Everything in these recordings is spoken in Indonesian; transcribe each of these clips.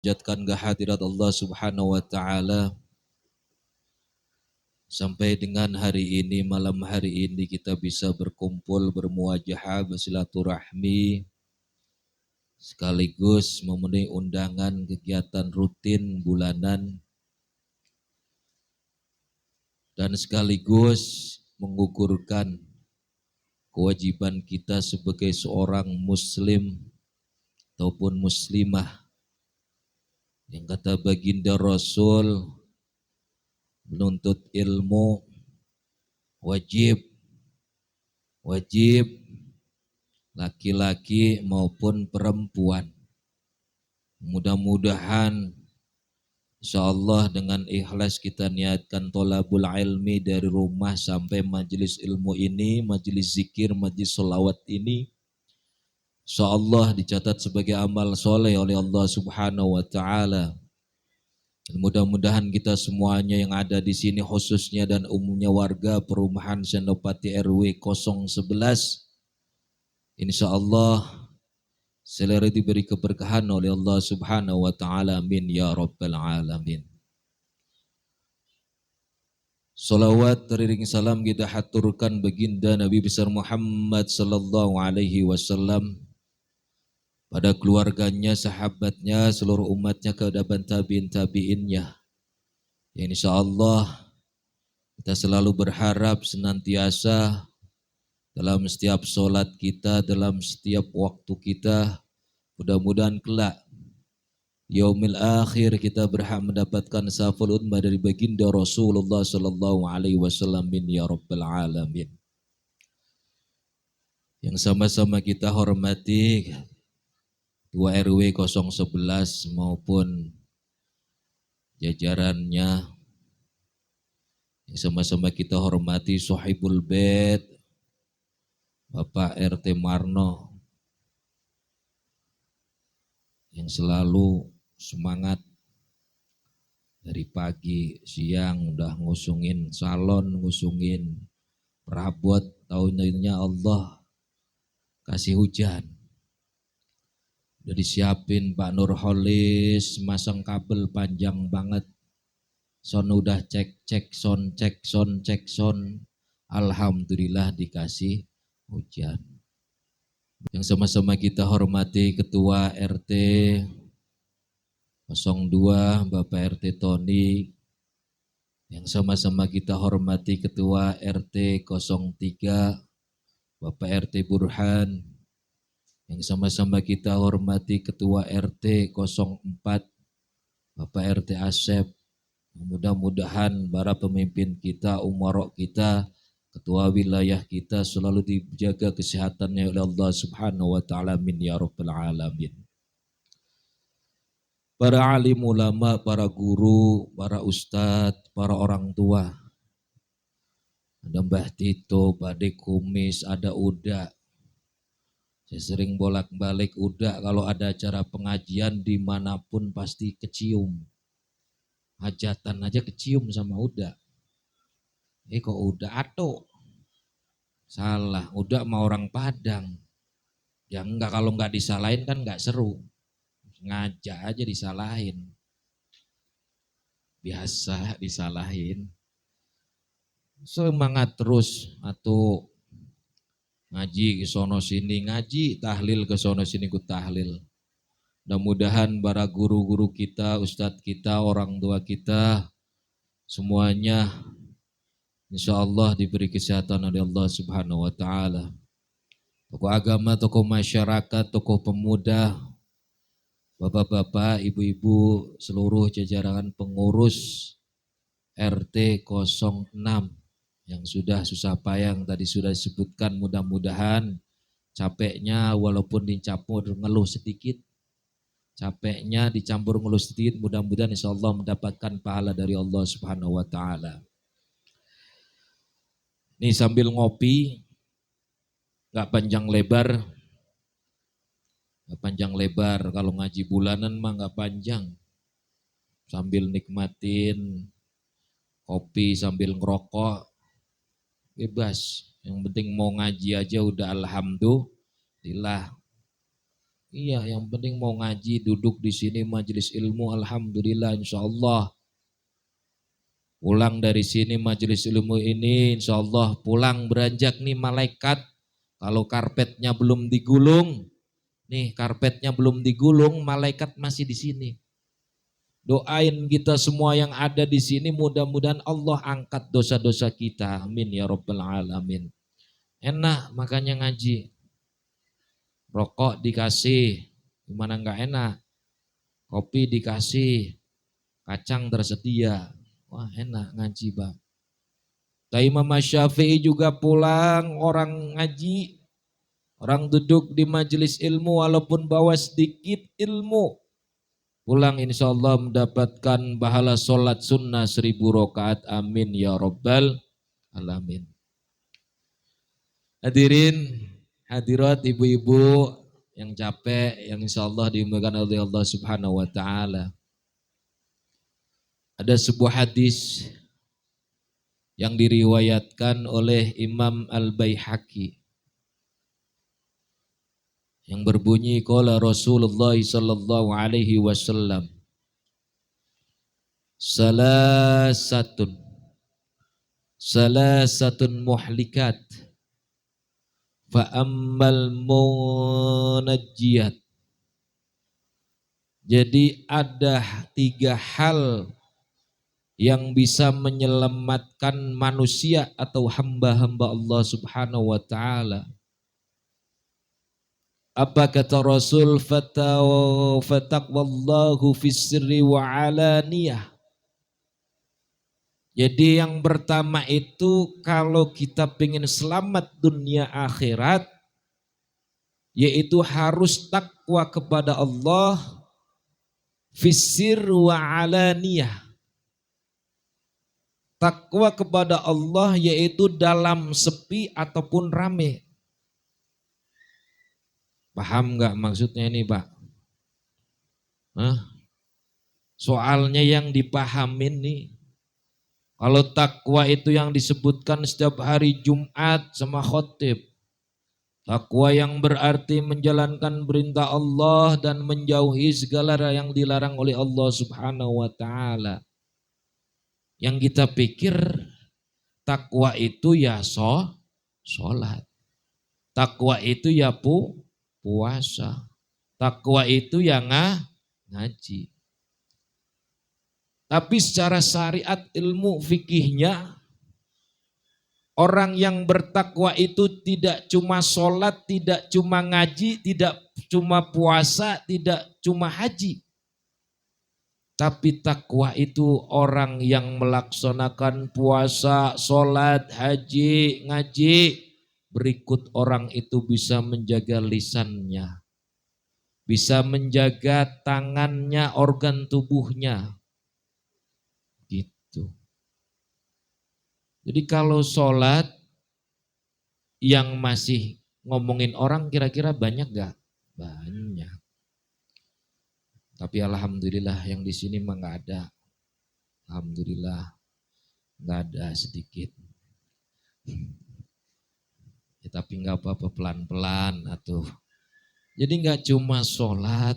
Jatkan kehadirat Allah Subhanahu wa taala sampai dengan hari ini, malam hari ini kita bisa berkumpul, bermuajahah, bersilaturahmi sekaligus memenuhi undangan kegiatan rutin bulanan dan sekaligus mengukurkan kewajiban kita sebagai seorang muslim ataupun muslimah yang kata baginda Rasul menuntut ilmu wajib laki-laki maupun perempuan. Mudah-mudahan insyaallah dengan ikhlas kita niatkan tolabul ilmi dari rumah sampai majelis ilmu ini, majelis zikir, majelis sholawat ini, insyaallah dicatat sebagai amal soleh oleh Allah Subhanahu wa taala. Mudah-mudahan kita semuanya yang ada di sini khususnya dan umumnya warga perumahan Senopati RW 011 insyaallah selalu diberi keberkahan oleh Allah Subhanahu wa taala. Amin ya rabbal alamin. Salawat teriring salam kita haturkan baginda Nabi besar Muhammad sallallahu alaihi wasallam, pada keluarganya, sahabatnya, seluruh umatnya, keadaban tabi'in-tabi'innya. Ya insyaallah kita selalu berharap senantiasa dalam setiap solat kita, dalam setiap waktu kita, mudah-mudahan kelak yaumil akhir kita berhak mendapatkan syafa'ul ummah dari baginda Rasulullah sallallahu alaihi wasallam. Min ya rabbal alamin. Yang sama-sama kita hormati Ketua RW 011 maupun jajarannya, yang sama-sama kita hormati Sohibul Bait Bapak RT Marno yang selalu semangat dari pagi siang udah ngusungin salon, ngusungin perabot, tahunnya Allah kasih hujan. Udah disiapin Pak Nurholis, masang kabel panjang banget. Son udah cek son. Alhamdulillah dikasih hujan. Yang sama-sama kita hormati Ketua RT 02 Bapak RT Tony. Yang sama-sama kita hormati Ketua RT 03 Bapak RT Burhan. Yang sama-sama kita hormati Ketua RT 04 Bapak RT Asep. Mudah-mudahan para pemimpin kita, umarok kita, ketua wilayah kita selalu dijaga kesehatannya oleh Allah Subhanahu wa taala. Min ya rabbal alamin. Para alim ulama, para guru, para ustadz, para orang tua. Ada Mbah Tito, Pak De Kumis, ada Uda. Saya sering bolak-balik Uda kalau ada acara pengajian dimanapun pasti kecium. Hajatan aja kecium sama Uda. Kok Uda Ato? Salah, Uda sama orang Padang. Ya enggak, kalau enggak disalahin kan enggak seru. Ngajak aja disalahin. Biasa disalahin. Semangat terus atau ngaji ke sono sini ngaji, tahlil ke sono sini ku tahlil. Mudah-mudahan para guru-guru kita, ustadz kita, orang tua kita semuanya insyaallah diberi kesehatan oleh Allah Subhanahu wa taala. Tokoh agama, tokoh masyarakat, tokoh pemuda, bapak-bapak, ibu-ibu, seluruh jajaran pengurus RT 06 yang sudah susah payah yang tadi sudah disebutkan, mudah-mudahan capeknya walaupun dicampur ngeluh sedikit, capeknya dicampur ngeluh sedikit, mudah-mudahan insyaallah mendapatkan pahala dari Allah Subhanahu wa taala. Nih sambil ngopi, gak panjang lebar, kalau ngaji bulanan mah gak panjang. Sambil nikmatin kopi, sambil ngerokok, bebas. Yang penting mau ngaji aja udah alhamdulillah. Iya, yang penting mau ngaji, duduk di sini majelis ilmu, alhamdulillah insyaallah. Pulang dari sini majelis ilmu ini insyaallah pulang beranjak nih malaikat. Kalau karpetnya belum digulung, nih karpetnya belum digulung, malaikat masih di sini. Doain kita semua yang ada di sini mudah-mudahan Allah angkat dosa-dosa kita. Amin ya rabbal alamin. Enak makanya ngaji. Rokok dikasih, gimana enggak enak? Kopi dikasih, kacang tersedia. Wah enak ngaji bang. Imam Syafi'i juga pulang orang ngaji, orang duduk di majelis ilmu walaupun bawa sedikit ilmu. Pulang insya Allah mendapatkan pahala sholat sunnah 1000 rakaat. Amin ya rabbal alamin. Hadirin, hadirat ibu-ibu yang capek, yang insya Allah dimuliakan oleh Allah subhanahu wa ta'ala. Ada sebuah hadis yang diriwayatkan oleh Imam Al-Baihaqi yang berbunyi qala Rasulullah sallallahu alaihi wasallam salasatun muhlikat fa ammal munajjiyat. Jadi ada 3 hal yang bisa menyelamatkan manusia atau hamba-hamba Allah subhanahu wa ta'ala. Apa kata Rasul? Fataqwallahu fis sirri wa alaniyah. Jadi yang pertama itu kalau kita ingin selamat dunia akhirat, yaitu harus takwa kepada Allah fis sirri wa alaniyah. Takwa kepada Allah yaitu dalam sepi ataupun rame. Paham nggak maksudnya ini Pak? Hah? Soalnya yang dipahamin nih, kalau takwa itu yang disebutkan setiap hari Jumat sama khotib. Takwa yang berarti menjalankan perintah Allah dan menjauhi segala yang dilarang oleh Allah subhanahu wa ta'ala. Yang kita pikir takwa itu ya sholat. Takwa itu ya puasa. Takwa itu ya ngaji. Tapi secara syariat ilmu fikihnya, orang yang bertakwa itu tidak cuma sholat, tidak cuma ngaji, tidak cuma puasa, tidak cuma haji. Tapi takwa itu orang yang melaksanakan puasa, sholat, haji, ngaji. Berikut orang itu bisa menjaga lisannya. Bisa menjaga tangannya, organ tubuhnya. Gitu. Jadi kalau sholat yang masih ngomongin orang kira-kira banyak gak? Banyak. Tapi alhamdulillah yang di sini mah nggak ada. Alhamdulillah nggak ada sedikit. Ya, tapi nggak apa-apa pelan-pelan atuh. Jadi nggak cuma sholat,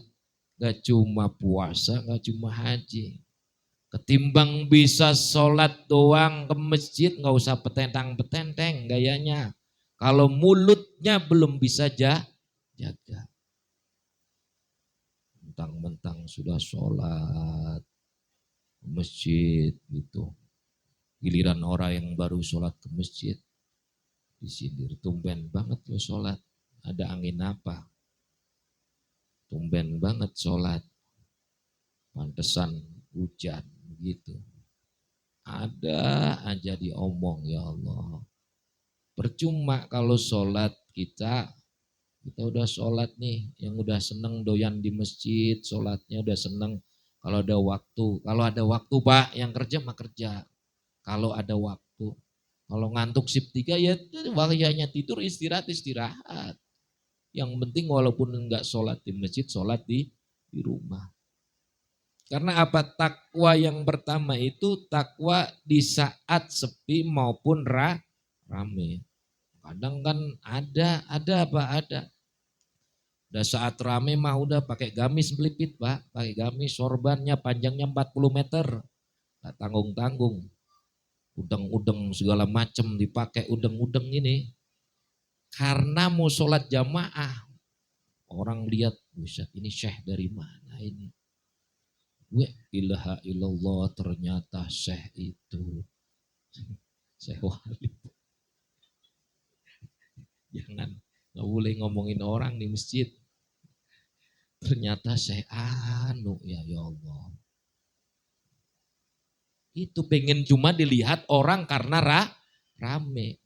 nggak cuma puasa, nggak cuma haji. Ketimbang bisa sholat doang ke masjid nggak usah petentang-petenteng gayanya. Kalau mulutnya belum bisa jaga. Mentang-mentang sudah sholat ke masjid gitu. Giliran orang yang baru sholat ke masjid disindir, tumben banget lo sholat. Ada angin apa? Tumben banget sholat. Pantesan hujan gitu. Ada aja diomong ya Allah. Percuma kalau sholat kita udah sholat nih, yang udah seneng doyan di masjid, sholatnya udah seneng. Kalau ada waktu Pak, yang kerja mah kerja. Kalau ada waktu, kalau ngantuk sip 3 ya waktunya tidur istirahat. Yang penting walaupun enggak sholat di masjid, sholat di rumah. Karena apa? Takwa yang pertama itu takwa di saat sepi maupun rame. Kadang kan ada. Udah saat rame mah udah pakai gamis melipit Pak, pakai gamis sorbannya panjangnya 40 meter, nggak tanggung-tanggung. Udeng-udeng segala macam dipakai udeng-udeng ini. Karena mau sholat jamaah, orang lihat, buset ini syekh dari mana ini? Wa ilaha illallah, ternyata syekh itu syekh Walid. Jangan, nggak boleh ngomongin orang di masjid. Ternyata syekh anu, ya Allah. Itu pengen cuma dilihat orang karena rame.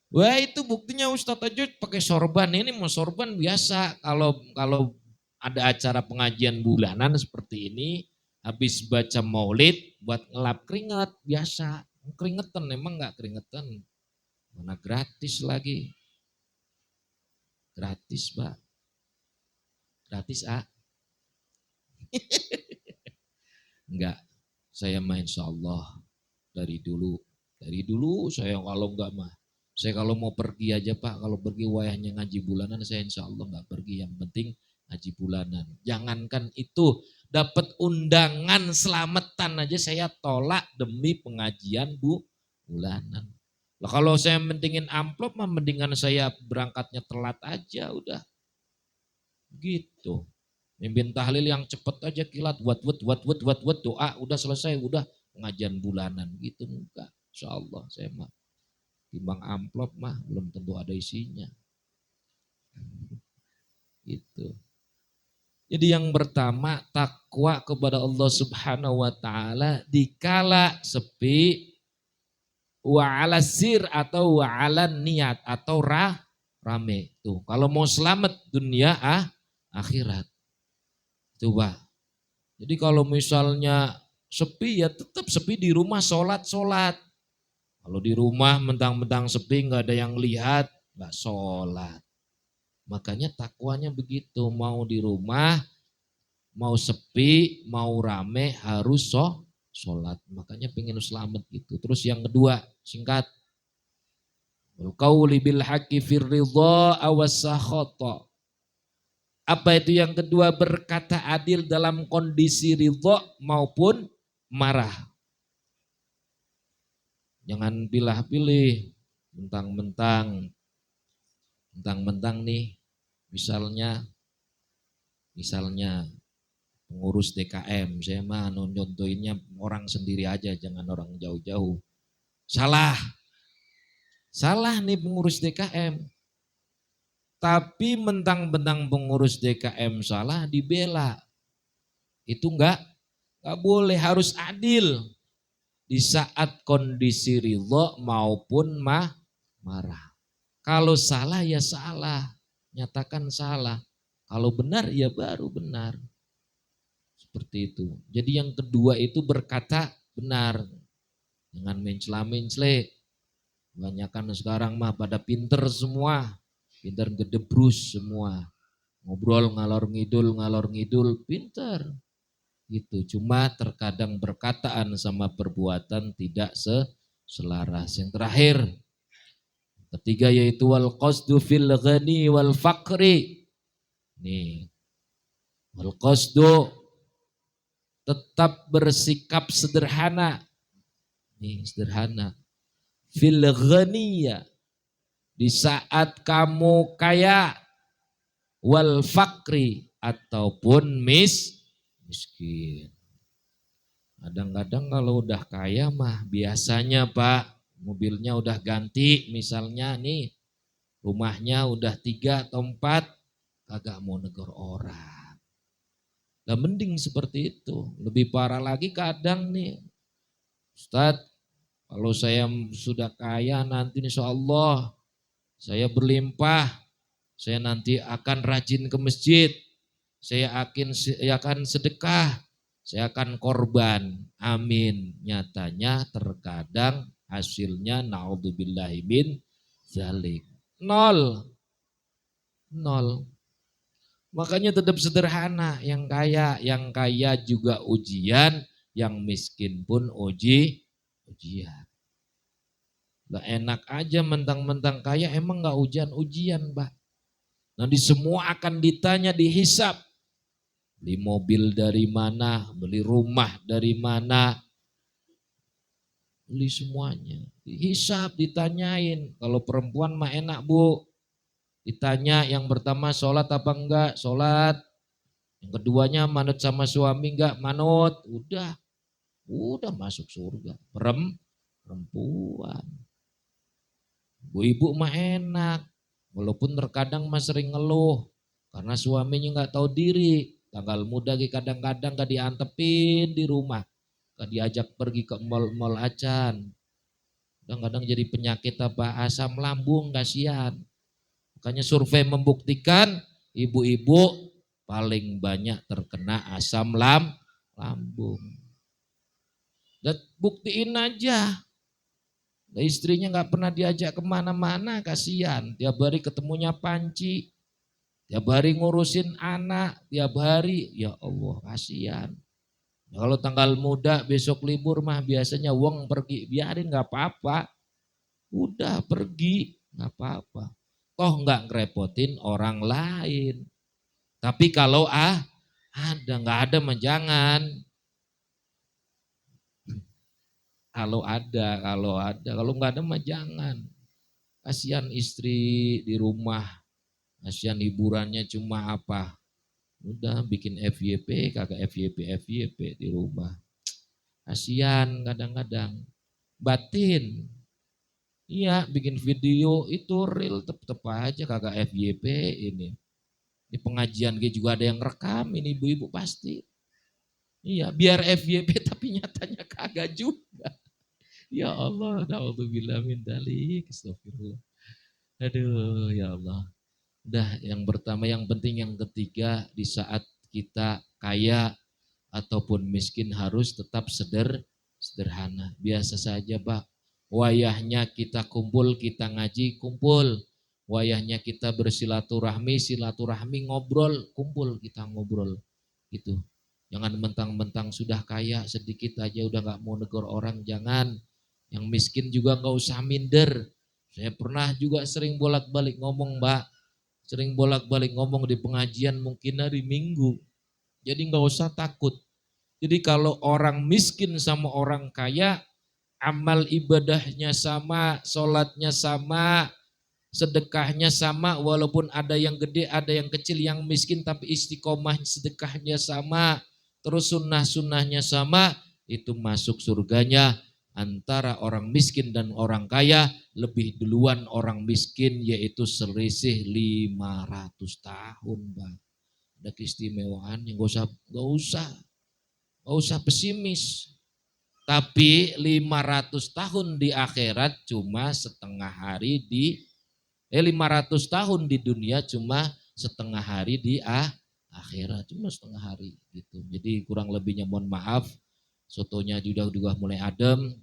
Wah itu buktinya Ustadz aja pakai sorban. Ini mau sorban biasa. Kalau ada acara pengajian bulanan seperti ini, habis baca maulid buat ngelap keringat biasa. Keringetan emang nggak keringetan. Mana gratis lagi. Gratis Pak. Gratis Enggak. Saya mah insya Allah dari dulu saya kalau enggak mah. Saya kalau mau pergi aja Pak, kalau pergi wayahnya ngaji bulanan saya insya Allah enggak pergi. Yang penting ngaji bulanan. Jangankan itu, dapat undangan selamatan aja saya tolak demi pengajian bulanan. Lah kalau saya mentingin amplop mah mendingan saya berangkatnya telat aja udah. Gitu. Mimpin tahlil yang cepet aja kilat, wat doa, udah selesai, udah pengajian bulanan gitu enggak. Insyaallah saya mah timbang amplop mah belum tentu ada isinya. Gitu. Jadi yang pertama takwa kepada Allah Subhanahu wa taala dikala sepi, wa ala sir atau wa ala niat atau rame. Tuh, kalau mau selamat dunia akhirat. Coba. Jadi kalau misalnya sepi ya tetap sepi di rumah sholat. Kalau di rumah mentang-mentang sepi nggak ada yang lihat, nggak sholat. Makanya takwanya begitu, mau di rumah, mau sepi, mau rame harus sholat. Makanya pengen selamat gitu. Terus yang kedua, singkat. Qauli bil haqqi fir ridha awas sakhata. Apa itu yang kedua? Berkata adil dalam kondisi ridho maupun marah. Jangan pilih-pilih, mentang-mentang nih, misalnya pengurus DKM, saya mah nyontoinnya orang sendiri aja, jangan orang jauh-jauh. Salah nih pengurus DKM. Tapi mentang-mentang pengurus DKM salah dibela. Itu enggak boleh, harus adil. Di saat kondisi ridho maupun marah. Kalau salah ya salah, nyatakan salah. Kalau benar ya baru benar. Seperti itu. Jadi yang kedua itu berkata benar. Jangan mencela-mencela. Kebanyakan sekarang mah pada pinter semua. Pinter gedebrus semua. Ngobrol ngalor ngidul, pinter. Gitu. Cuma terkadang perkataan sama perbuatan tidak selaras. Yang terakhir, ketiga yaitu wal qasdu fil ghani wal faqri. Nih. Wal qasdu tetap bersikap sederhana. Nih, sederhana. Fil ghaniya. Di saat kamu kaya, wal fakri ataupun miskin. Kadang-kadang kalau udah kaya mah biasanya Pak, mobilnya udah ganti misalnya nih, rumahnya udah 3 atau 4, kagak mau negor orang. Nah mending seperti itu. Lebih parah lagi kadang nih, Ustadz kalau saya sudah kaya nanti insya Allah saya berlimpah, saya nanti akan rajin ke masjid, saya akan sedekah, saya akan korban. Amin. Nyatanya terkadang hasilnya naudzubillahi min dzalik. Nol. Makanya tetap sederhana, yang kaya juga ujian, yang miskin pun ujian. Gak enak aja mentang-mentang kaya, emang gak ujian-ujian Mbak. Nanti semua akan ditanya, dihisap. Beli mobil dari mana, beli rumah dari mana, beli semuanya. Dihisap, ditanyain. Kalau perempuan mah enak bu. Ditanya yang pertama sholat apa enggak, sholat. Yang keduanya manut sama suami enggak, manut. Udah masuk surga. Perempuan. Bu-ibu mah enak. Walaupun terkadang mah sering ngeluh. Karena suaminya enggak tahu diri. Tanggal muda kadang-kadang gak diantepin di rumah. Gak diajak pergi ke mal-mal acan. Kadang-kadang jadi penyakit apa asam lambung, kasihan. Makanya survei membuktikan ibu-ibu paling banyak terkena asam lambung. Dan buktiin aja. Dan istrinya gak pernah diajak kemana-mana, kasihan. Tiap hari ketemunya panci. Tiap hari ngurusin anak, tiap hari, ya Allah kasihan. Kalau tanggal muda besok libur mah biasanya uang pergi, biarin gak apa-apa. Udah pergi, gak apa-apa. Toh gak ngerepotin orang lain. Tapi kalau ada, gak ada mah jangan. Kalau gak ada mah jangan. Kasihan istri di rumah. Kasihan hiburannya cuma apa? Udah bikin FYP, kagak FYP di rumah. Kasihan kadang-kadang. Batin. Iya, bikin video itu real tetep aja kagak FYP ini. Di pengajian juga ada yang rekam, ini ibu-ibu pasti. Iya, biar FYP tapi nyatanya kagak juga. Ya Allah, na'udzubillah min dzalik, astagfirullah. Aduh, ya Allah. Udah yang pertama, yang penting yang ketiga, di saat kita kaya ataupun miskin harus tetap sederhana. Biasa saja Pak, wayahnya kita kumpul, kita ngaji, kumpul. Wayahnya kita bersilaturahmi, silaturahmi, ngobrol, kumpul, kita ngobrol. Gitu. Jangan mentang-mentang sudah kaya sedikit aja udah gak mau negur orang, jangan. Yang miskin juga gak usah minder. Saya pernah juga sering bolak-balik ngomong Mbak, sering bolak-balik ngomong di pengajian mungkin hari Minggu. Jadi nggak usah takut. Jadi kalau orang miskin sama orang kaya, amal ibadahnya sama, sholatnya sama, sedekahnya sama, walaupun ada yang gede, ada yang kecil, yang miskin tapi istiqomah sedekahnya sama, terus sunnah-sunnahnya sama, itu masuk surganya. Antara orang miskin dan orang kaya, lebih duluan orang miskin, yaitu selisih 500 tahun Bang. Ada keistimewaan yang gak usah pesimis. Tapi 500 tahun di akhirat cuma setengah hari 500 tahun di dunia cuma setengah hari di akhirat, cuma setengah hari gitu. Jadi kurang lebihnya mohon maaf. Sotonya juga mulai adem.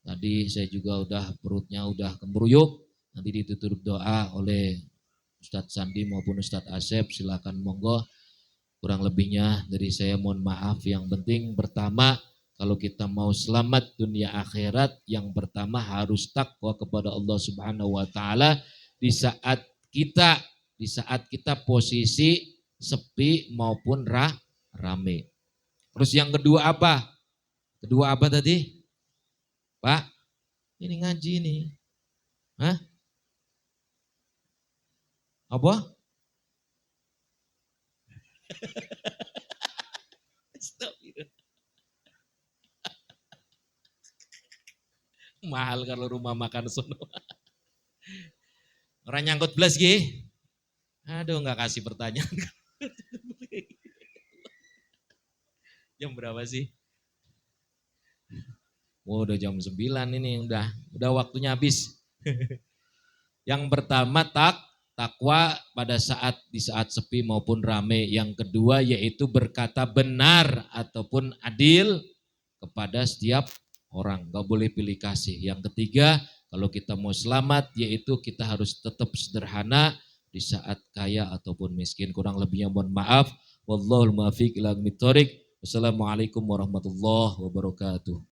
Tadi saya juga perutnya udah kembruyuk. Nanti ditutup doa oleh Ustadz Sandi maupun Ustadz Asep. Silakan monggo. Kurang lebihnya dari saya mohon maaf. Yang penting pertama, kalau kita mau selamat dunia akhirat, yang pertama harus takwa kepada Allah Subhanahu wa taala di saat kita posisi sepi maupun rame. Terus yang kedua apa? Kedua apa tadi? Pak, ini ngaji nih. Hah? Apa? Mahal kalau rumah makan sono. Orang nyangkut belas Gi. Aduh, nggak kasih pertanyaan. Jam berapa sih? Oh, udah jam 9 ini, udah waktunya habis. Yang pertama takwa pada di saat sepi maupun rame. Yang kedua yaitu berkata benar ataupun adil kepada setiap orang. Gak boleh pilih kasih. Yang ketiga, kalau kita mau selamat yaitu kita harus tetap sederhana di saat kaya ataupun miskin. Kurang lebihnya mohon maaf. Wallahul muwaffiq ila aqwamit thoriq. Wassalamualaikum warahmatullahi wabarakatuh.